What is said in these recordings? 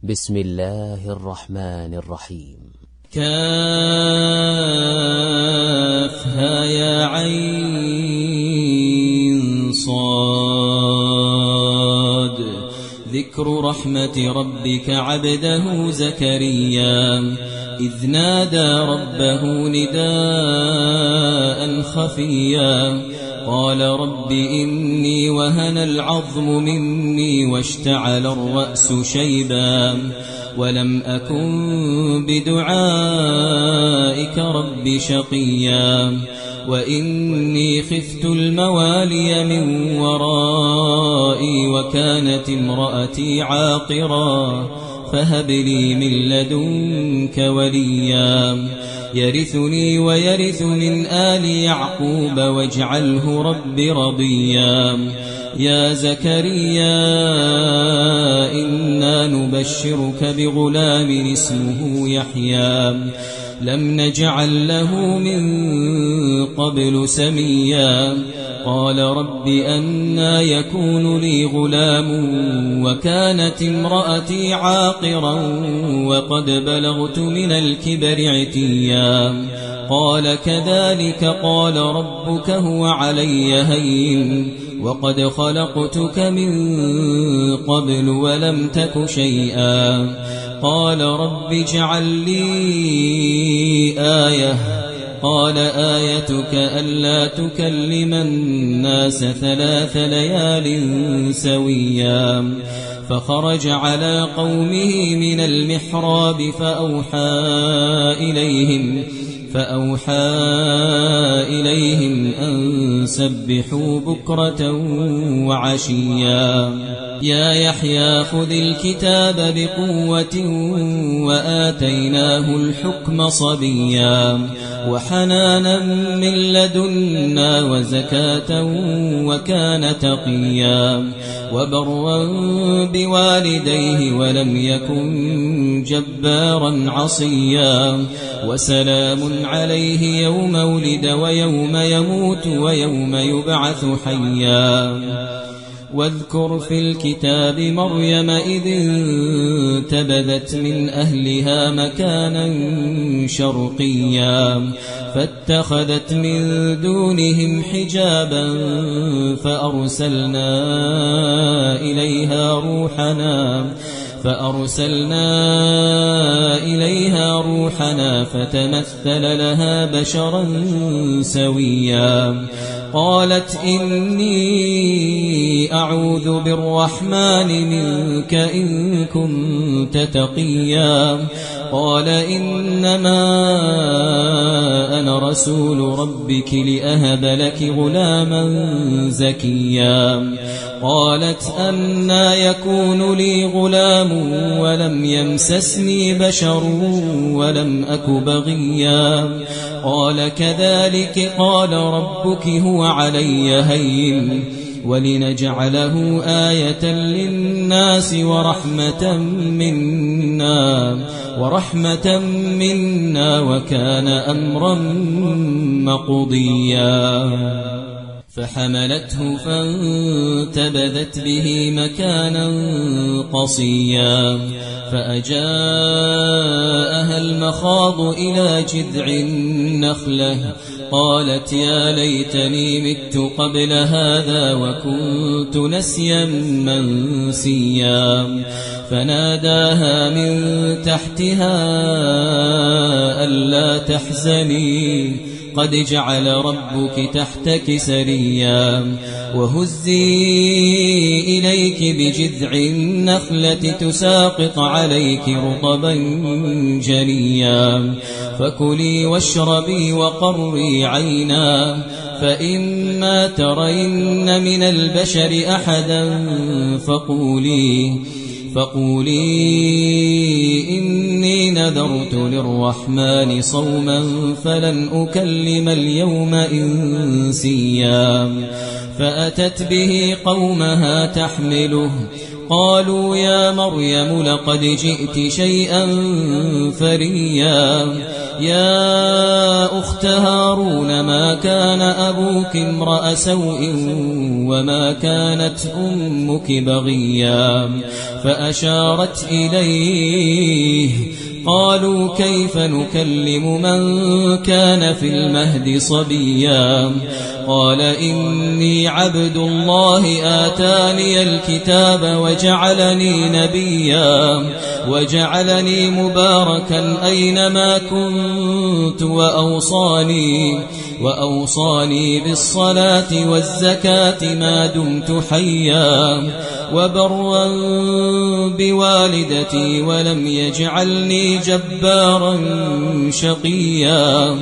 بسم الله الرحمن الرحيم. كافها يا عين صاد. ذكر رحمة ربك عبده زكريا إذ نادى ربه نداء خفيا قال رب إني وهن العظم مني واشتعل الرأس شيبا ولم أكن بدعائك رب شقيا وإني خفت الموالي من ورائي وكانت امرأتي عاقرا فهب لي من لدنك وليا يرثني ويرث من آل يعقوب واجعله رب رضيا. يا زكريا إنا نبشرك بغلام اسمه يحيى لم نجعل له من قبل سميا قال رب أنى يكون لي غلام وكانت امرأتي عاقرا وقد بلغت من الكبر عتيا قال كذلك قال ربك هو علي هين وقد خلقتك من قبل ولم تك شيئا قال رب اجعل لي آية قال آيتك ألا تكلم الناس 3 ليال سويا فخرج على قومه من المحراب فأوحى إليهم أن سبحوا بكرة وعشيا. يا يحيى خذ الكتاب بقوة وآتيناه الحكم صبيا وحنانا من لدنا وزكاة وكان تقيا وبرا بوالديه ولم يكن جبارا عصيا وسلام عليه يوم ولد ويوم يموت ويوم يبعث حيا. واذكر في الكتاب مريم إذ انتبذت من أهلها مكانا شرقيا فاتخذت من دونهم حجابا فأرسلنا إليها روحنا فتمثل لها بشرا سويا قالت إني أعوذ بالرحمن منك إن كنت تقيا قال إنما أنا رسول ربك لأهب لك غلاما زكيا قالت أنى يكون لي غلام ولم يمسسني بشر ولم أك بغيا قال كذلك قال ربك هو علي هين ولنجعله آية للناس ورحمة منا وكان أمرا مقضيا. فحملته فانتبذت به مكانا قصيا فأجاءها المخاض إلى جذع النخلة قالت يا ليتني مت قبل هذا وكنت نسيا منسيا فناداها من تحتها ألا تحزني قد جعل ربك تحتك سريا وهزي إليك بجذع النخلة تساقط عليك رطبا جنيا فكلي واشربي وقري عينا فإما ترين من البشر أحدا فقولي إني نذرت للرحمن صوما فلن أكلم اليوم إنسيا فأتت به قومها تحمله قالوا يا مريم لقد جئت شيئا فريا يا أخت هارون ما كان أبوك امرأ سوء وما كانت أمك بغيا فأشارت إليه قالوا كيف نكلم من كان في المهد صبيا قال إني عبد الله آتاني الكتاب وجعلني نبيا وجعلني مباركا أينما كنت وأوصاني بالصلاة والزكاة ما دمت حيا وبرا بوالدتي ولم يجعلني جبارا شقيا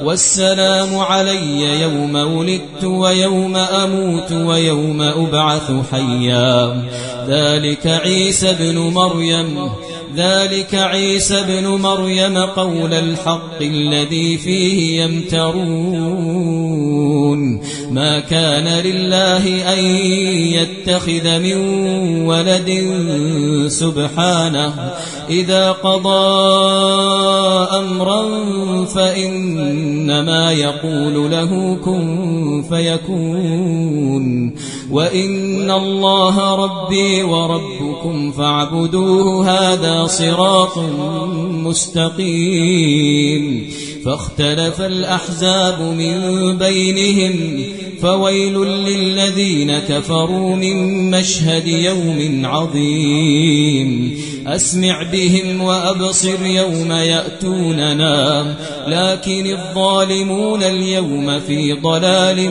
والسلام علي يوم ولدت ويوم أموت ويوم أبعث حيا ذلك عيسى ابن مريم قول الحق الذي فيه يمترون ما كان لله أن يتخذ من ولد سبحانه إذا قضى أمرا فإنما يقول له كن فيكون وإن الله ربي وربكم فاعبدوه هذا صراط مستقيم فاختلف الأحزاب من بينهم فويل للذين كفروا من مشهد يوم عظيم أسمع بهم وأبصر يوم يأتوننا لكن الظالمون اليوم في ضلال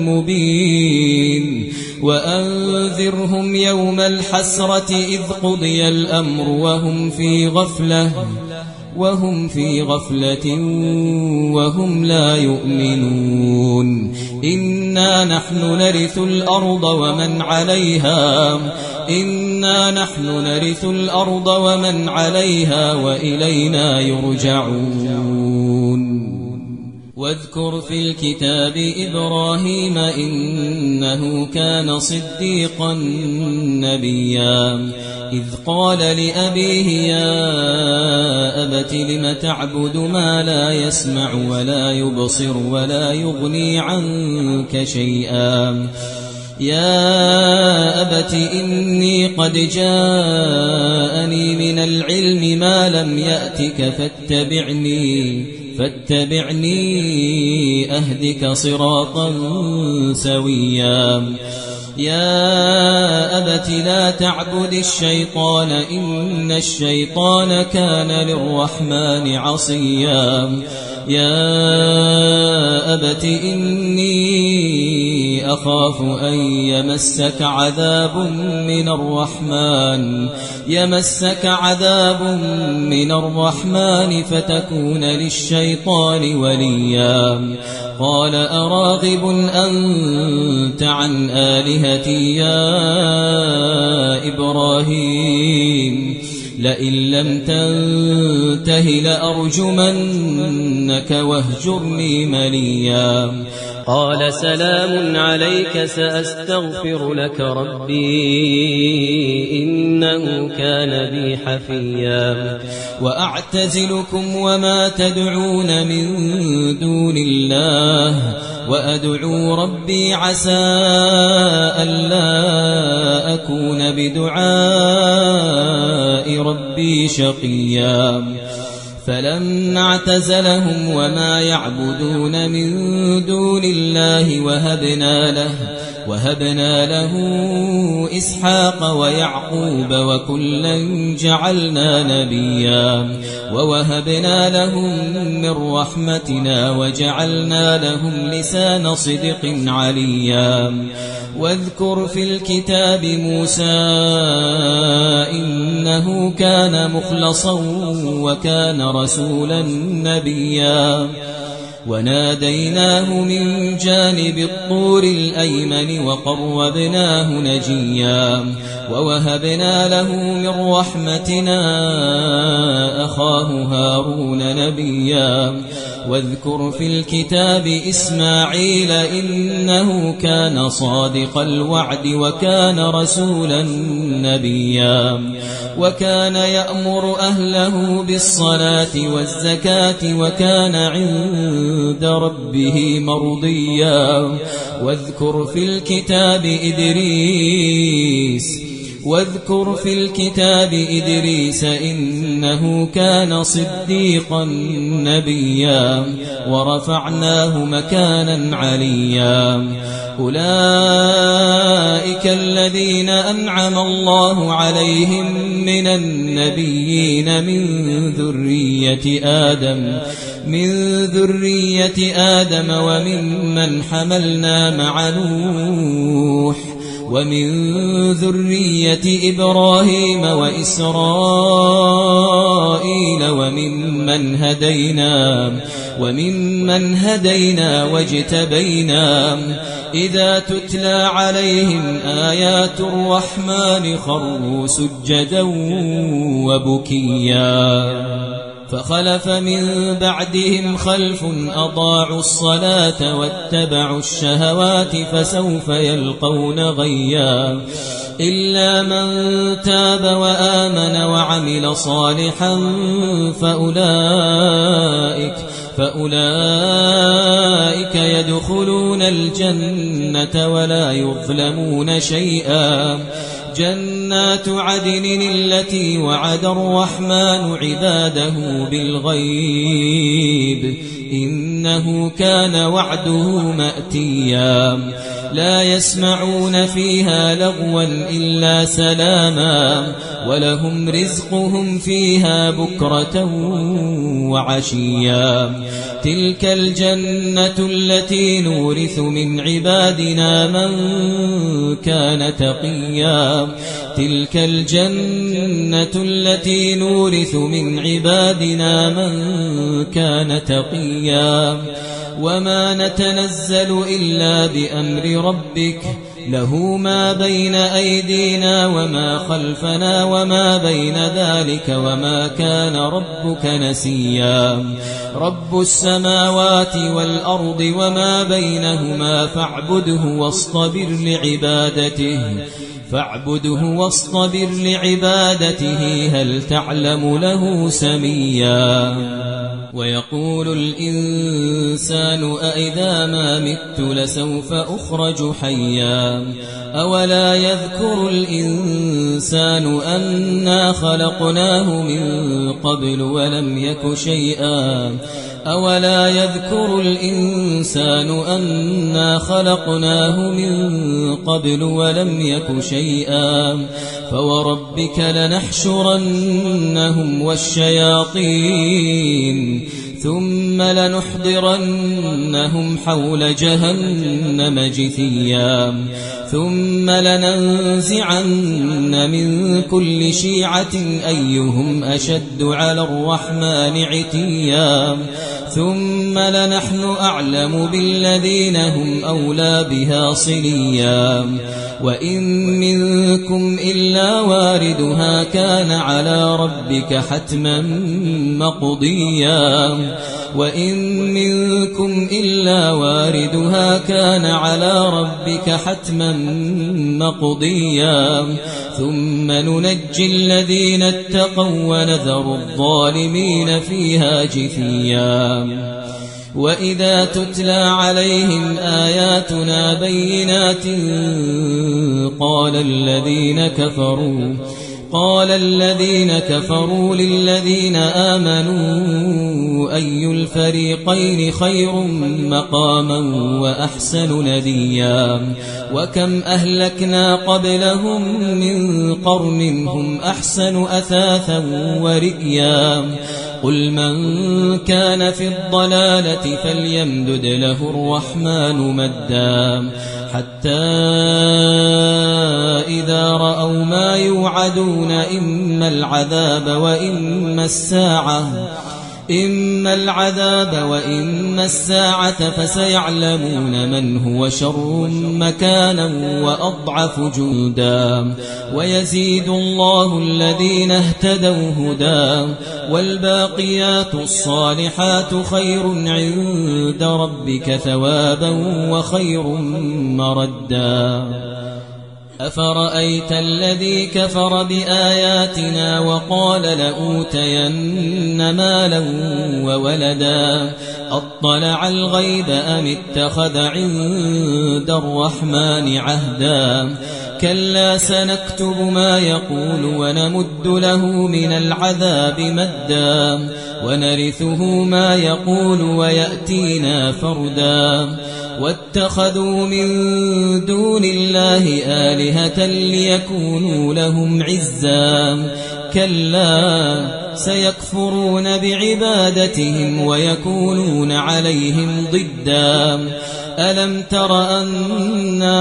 مبين وأنذرهم يوم الحسرة إذ قضي الأمر وهم في غفلة وهم لا يؤمنون إنا نحن نرث الأرض ومن عليها وإلينا يرجعون واذكر في الكتاب إبراهيم إنه كان صديقا نبيا إذ قال لأبيه يا أبت لم تعبد ما لا يسمع ولا يبصر ولا يغني عنك شيئا يا أبت إني قد جاءني من العلم ما لم يأتك فاتبعني أهدك صراطا سويا يا أبت لا تعبد الشيطان إن الشيطان كان للرحمن عصيا يا أبت إني أخاف أن يمسك عذاب من الرحمن فتكون للشيطان وليا قال أراغب أنت عن آلهتي يا إبراهيم لئن لم تنته لأرجمنك واهجرني مليا قال سلام عليك سأستغفر لك ربي إنه كان بي حفيا وأعتزلكم وما تدعون من دون الله وأدعو ربي عسى ألا أكون بدعاء ربي شقيا فلما اعتزلهم وما يعبدون من دون الله وهبنا له إسحاق ويعقوب وكلا جعلنا نبيا ووهبنا لهم من رحمتنا وجعلنا لهم لسان صدق عليا واذكر في الكتاب موسى إنه كان مخلصا وكان رسولا نبيا وناديناه من جانب الطور الأيمن وقربناه نجيا ووهبنا له من رحمتنا أخاه هارون نبيا واذكر في الكتاب إسماعيل إنه كان صادق الوعد وكان رسولا نبيا وكان يأمر أهله بالصلاة والزكاة وكان عند ربه مرضيا واذكر في الكتاب إدريس إنه كان صديقا نبيا ورفعناه مكانا عليا أولئك الذين أنعم الله عليهم من النبيين من ذرية آدم وممن حملنا مع نوح ومن ذرية إبراهيم وإسرائيل وممن هدينا واجتبينا إذا تتلى عليهم آيات الرحمن خروا سجدا وبكيا فخلف من بعدهم خلف أضاعوا الصلاة واتبعوا الشهوات فسوف يلقون غيا إلا من تاب وآمن وعمل صالحا فأولئك يدخلون الجنة ولا يظلمون شيئا جنات عدن التي وعد الرحمن عباده بالغيب إنه كان وعده مأتيا لا يسمعون فيها لغوا إلا سلاما ولهم رزقهم فيها بكرة وعشيا تلك الجنة التي نورث من عبادنا من كان تقيا تلك الجنة التي نورث من عبادنا من كان تقيا وما نتنزل إلا بأمر ربك له ما بين أيدينا وما خلفنا وما بين ذلك وما كان ربك نسيا رب السماوات والأرض وما بينهما فاعبده واصطبر لعبادته هل تعلم له سميا ويقول الإنسان أإذا ما مت لسوف أخرج حيا أولا يذكر الإنسان أنا خلقناه من قبل ولم يك شيئا أولا يذكر الإنسان أنا خلقناه من قبل ولم يك شيئا فوربك لنحشرنهم والشياطين ثم لنحضرنهم حول جهنم جثيا ثم لننزعن من كل شيعة أيهم أشد على الرحمن عتيا ثم لنحن أعلم بالذين هم أولى بها صليا وإن منكم إلا واردها كان على ربك حتما مقضيا وإن منكم إلا واردها كان على ربك حتما مقضيا ثم ننجي الذين اتقوا ونذر الظالمين فيها جثيا وإذا تتلى عليهم آياتنا بينات قال الذين كفروا للذين آمنوا أي الفريقين خير مقاما وأحسن نديا وكم أهلكنا قبلهم من قرن هم أحسن أثاثا ورئيا قل من كان في الضلالة فليمدد له الرحمن مدا حتى إذا رأوا ما يوعدون إما العذاب وإما الساعة إما العذاب وإما الساعة فسيعلمون من هو شر مكانا وأضعف جندا ويزيد الله الذين اهتدوا هدى والباقيات الصالحات خير عند ربك ثوابا وخير مردا أفرأيت الذي كفر بآياتنا وقال لأوتين مالا وولدا أطلع الغيب أم اتخذ عند الرحمن عهدا كلا سنكتب ما يقول ونمد له من العذاب مدا ونرثه ما يقول ويأتينا فردا واتخذوا من دون الله آلهة ليكونوا لهم عزا كلا سيكفرون بعبادتهم ويكونون عليهم ضدا ألم تر أنا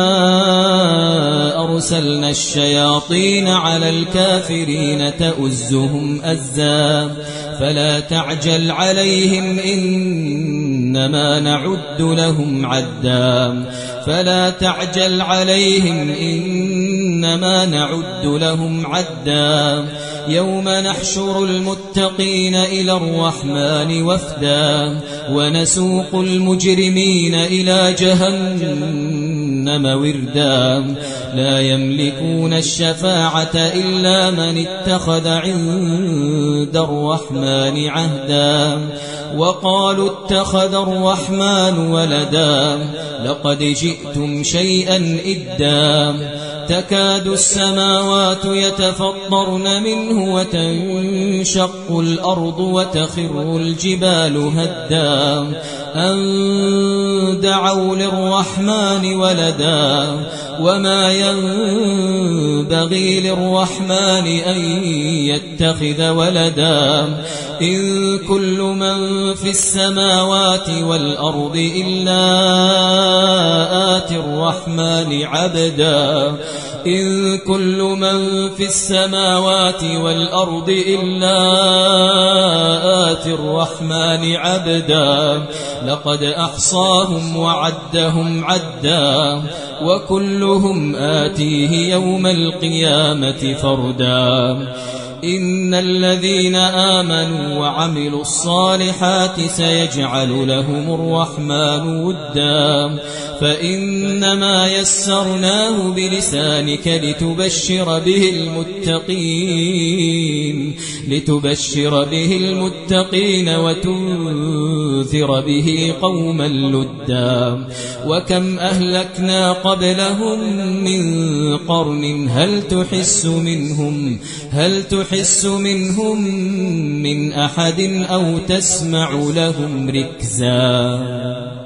أرسلنا الشياطين على الكافرين تؤزهم أزا فلا تعجل عليهم إنما نعد لهم عدا فلا تعجل عليهم إنما نعد لهم عدا يوم نحشر المتقين إلى الرحمن وفدا ونسوق المجرمين إلى جهنم وردا لا يملكون الشفاعة إلا من اتخذ عند الرحمن عهدا وقالوا اتخذ الرحمن ولدا لقد جئتم شيئا إدا تكاد السماوات يتفطرن منه وتنشق الأرض وتخر الجبال هدا أن دعوا للرحمن ولدا وما ينبغي للرحمن أن يتخذ ولدا إن كل من في السماوات والأرض إلا آتي الرحمن عبدا إن كل من في السماوات والأرض إلا آتي الرحمن عبدا لقد أحصاهم وعدهم عدا وكلهم آتيه يوم القيامة فردا إن الذين آمنوا وعملوا الصالحات سيجعل لهم الرحمن ودا فإنما يسرناه بلسانك لتبشر به المتقين وتنذر به قوما لدا وكم أهلكنا قبلهم من قرن هل تحس منهم من أحد أو تسمع لهم ركزا